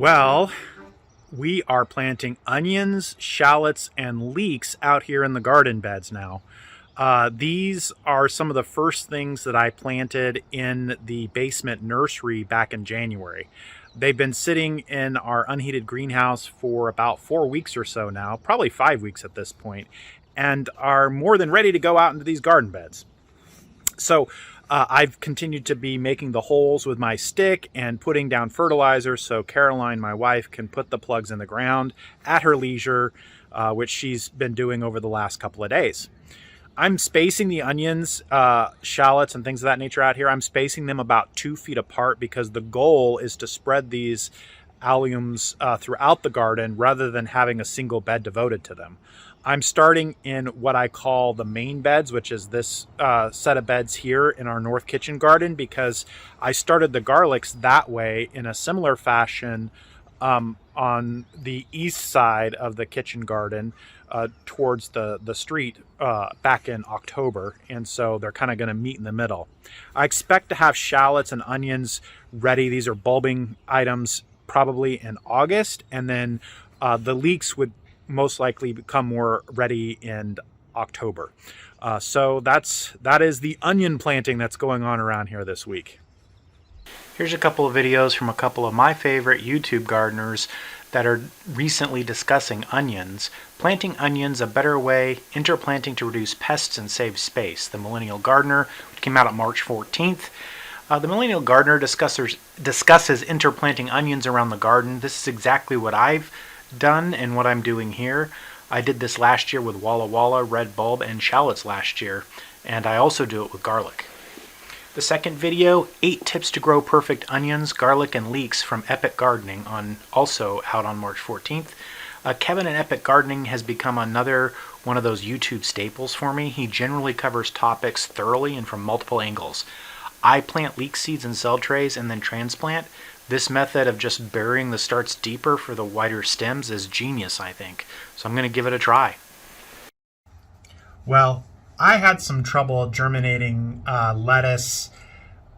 Well, we are planting onions, shallots, and leeks out here in the garden beds now. These are some of the first things that I planted in the basement nursery back in January. They've been sitting in our unheated greenhouse for about 4 weeks or so now, probably 5 weeks at this point, and are more than ready to go out into these garden beds. So I've continued to be making the holes with my stick and putting down fertilizer so Caroline, my wife, can put the plugs in the ground at her leisure, which she's been doing over the last couple of days. I'm spacing the onions, shallots, and things of that nature out here. I'm spacing them about 2 feet apart because the goal is to spread these alliums throughout the garden rather than having a single bed devoted to them. I'm starting in what I call the main beds, which is this set of beds here in our north kitchen garden, because I started the garlics that way in a similar fashion on the east side of the kitchen garden towards the street back in October. And so they're kind of going to meet in the middle. I expect to have shallots and onions ready. These are bulbing items probably in August. And then the leeks would most likely become more ready in October. So that is the onion planting that's going on around here this week. Here's a couple of videos from a couple of my favorite YouTube gardeners that are recently discussing onions. Planting onions a better way, interplanting to reduce pests and save space. The Millennial Gardner, which came out on March 14th. The Millennial Gardner discusses interplanting onions around the garden. This is exactly what I've done and what I'm doing here. I did this last year with Walla Walla, red bulb, and shallots last year, and I also do it with garlic. The second video, 8 tips to grow perfect onions, garlic, and leeks from Epic Gardening, also out on March 14th. Kevin in Epic Gardening has become another one of those YouTube staples for me. He generally covers topics thoroughly and from multiple angles. I plant leek seeds in cell trays and then transplant. This method of just burying the starts deeper for the wider stems is genius, I think. So I'm going to give it a try. Well, I had some trouble germinating lettuce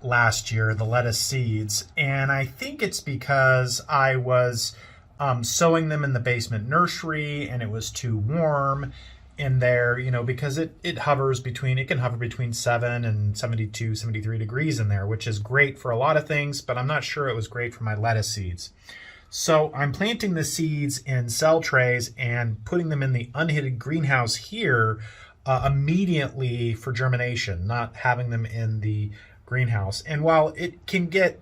last year, the lettuce seeds, and I think it's because I was sowing them in the basement nursery and it was too warm in there, because it can hover between 7 and 72, 73 degrees in there, which is great for a lot of things, but I'm not sure it was great for my lettuce seeds. So I'm planting the seeds in cell trays and putting them in the unheated greenhouse here immediately for germination, not having them in the greenhouse. And while it can get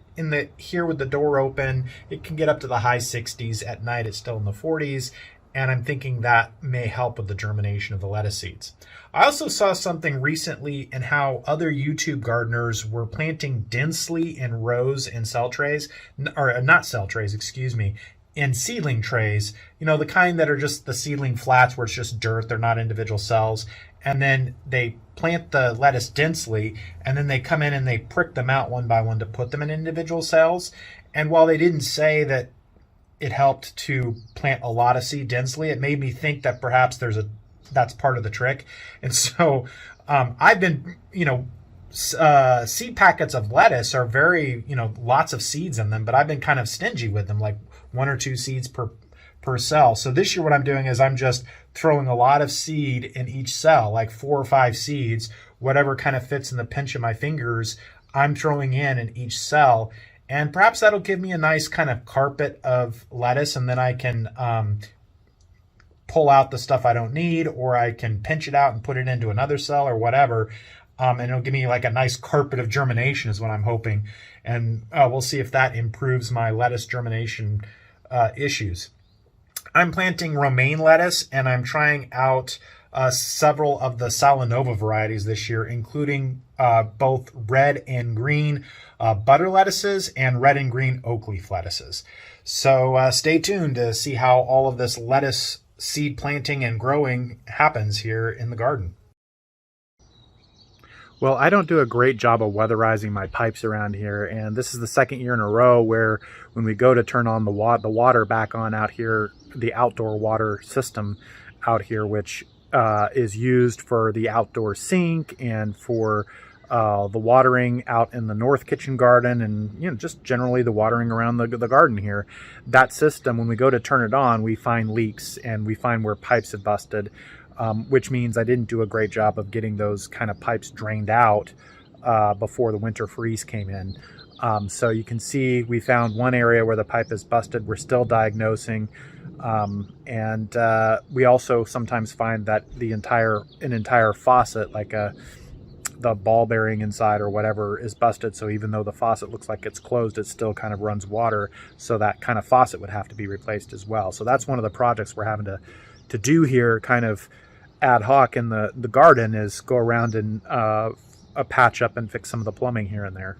here with the door open, it can get up to the high 60s. At night it's still in the 40s. And I'm thinking that may help with the germination of the lettuce seeds. I also saw something recently in how other YouTube gardeners were planting densely in rows in cell trays, or not cell trays, excuse me, in seedling trays, the kind that are just the seedling flats where it's just dirt, they're not individual cells. And then they plant the lettuce densely, and then they come in and they prick them out one by one to put them in individual cells. And while they didn't say that it helped to plant a lot of seed densely, it made me think that perhaps that's part of the trick. And so I've been, seed packets of lettuce are very, lots of seeds in them, but I've been kind of stingy with them, like 1 or 2 seeds per cell. So this year what I'm doing is I'm just throwing a lot of seed in each cell, like 4 or 5 seeds, whatever kind of fits in the pinch of my fingers, I'm throwing in each cell. And perhaps that'll give me a nice kind of carpet of lettuce, and then I can pull out the stuff I don't need, or I can pinch it out and put it into another cell or whatever. And it'll give me like a nice carpet of germination is what I'm hoping. And we'll see if that improves my lettuce germination issues. I'm planting romaine lettuce, and I'm trying out several of the Salanova varieties this year, including both red and green butter lettuces and red and green oak leaf lettuces. So stay tuned to see how all of this lettuce seed planting and growing happens here in the garden. Well, I don't do a great job of weatherizing my pipes around here, and this is the second year in a row where when we go to turn on the water back on out here, the outdoor water system out here, which is used for the outdoor sink and for the watering out in the north kitchen garden, and just generally the watering around the garden here. That system, when we go to turn it on, we find leaks and we find where pipes have busted, which means I didn't do a great job of getting those kind of pipes drained out before the winter freeze came in. So you can see we found one area where the pipe is busted. We're still diagnosing. And we also sometimes find that an entire faucet, like the ball bearing inside or whatever, is busted. So even though the faucet looks like it's closed, it still kind of runs water. So that kind of faucet would have to be replaced as well. So that's one of the projects we're having to do here, kind of ad hoc in the garden, is go around and patch up and fix some of the plumbing here and there.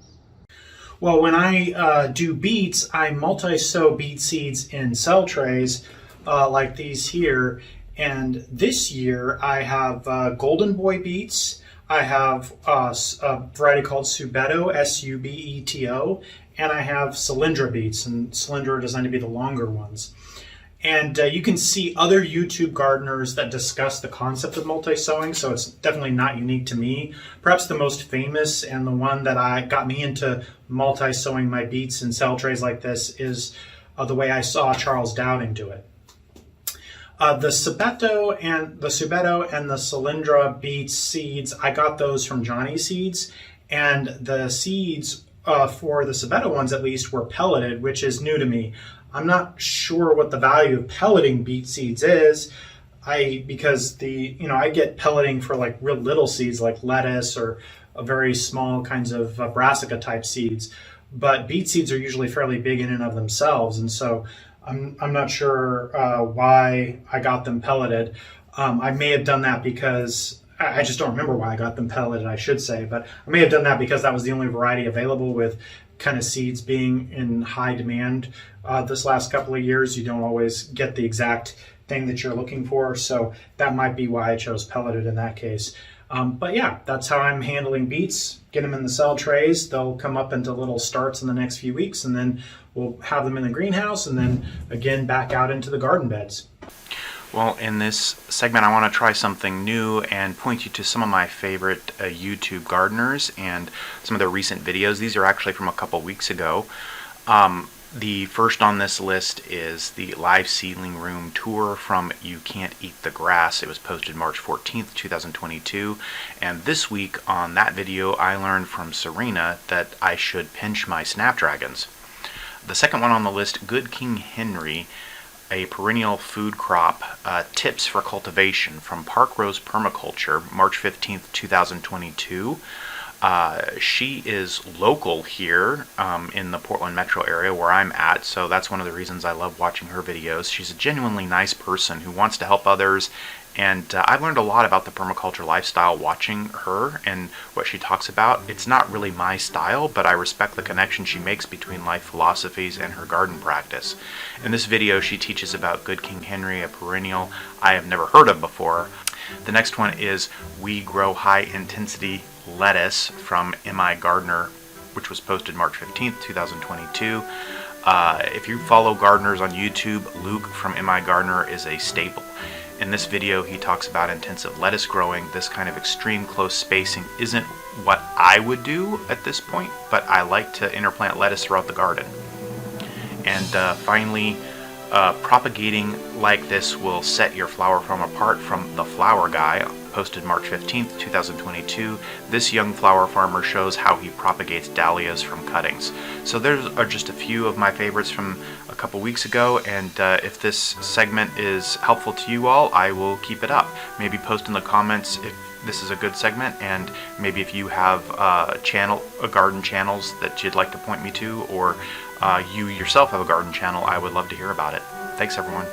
Well, when I do beets, I multi-sow beet seeds in cell trays like these here. And this year I have Golden Boy beets. I have a variety called Subeto, S-U-B-E-T-O, and I have Cylindra beets, and Cylindra are designed to be the longer ones. And you can see other YouTube gardeners that discuss the concept of multi-sowing, so it's definitely not unique to me. Perhaps the most famous and the one that got me into multi-sowing my beets in cell trays like this is the way I saw Charles Dowding do it. The Subeto and the Cylindra beet seeds, I got those from Johnny Seeds, and the seeds for the Subeto ones at least were pelleted, which is new to me. I'm not sure what the value of pelleting beet seeds is, because I get pelleting for like real little seeds like lettuce or very small kinds of brassica type seeds, but beet seeds are usually fairly big in and of themselves, and so I'm not sure why I got them pelleted. I may have done that because I just don't remember why I got them pelleted, I should say, but I may have done that because that was the only variety available, with kind of seeds being in high demand this last couple of years. You don't always get the exact thing that you're looking for, so that might be why I chose pelleted in that case. But yeah, that's how I'm handling beets. Get them in the cell trays. They'll come up into little starts in the next few weeks, and then we'll have them in the greenhouse, and then again back out into the garden beds. Well, in this segment, I want to try something new and point you to some of my favorite YouTube gardeners and some of their recent videos. These are actually from a couple weeks ago. The first on this list is the live seedling room tour from You Can't Eat the Grass. It was posted March 14th, 2022. And this week on that video, I learned from Serena that I should pinch my snapdragons. The second one on the list, Good King Henry, a perennial food crop, tips for cultivation from Parkrose Permaculture, March 15th, 2022. She is local here in the Portland metro area where I'm at, so that's one of the reasons I love watching her videos. She's a genuinely nice person who wants to help others, and I've learned a lot about the permaculture lifestyle watching her and what she talks about. It's not really my style, but I respect the connection she makes between life philosophies and her garden practice. In this video, she teaches about Good King Henry, a perennial I have never heard of before. The next one is We Grow High Intensity Lettuce from M.I. Gardner, which was posted March 15th, 2022. If you follow gardeners on YouTube, Luke from M.I. Gardner is a staple. In this video, he talks about intensive lettuce growing. This kind of extreme close spacing isn't what I would do at this point, but I like to interplant lettuce throughout the garden. And finally, propagating like this will set your flower farm apart from The Flower Guy, posted March 15th, 2022. This young flower farmer shows how he propagates dahlias from cuttings. So there are just a few of my favorites from a couple weeks ago, and if this segment is helpful to you all, I will keep it up. Maybe post in the comments if this is a good segment, and maybe if you have garden channels that you'd like to point me to, or you yourself have a garden channel, I would love to hear about it. Thanks, everyone.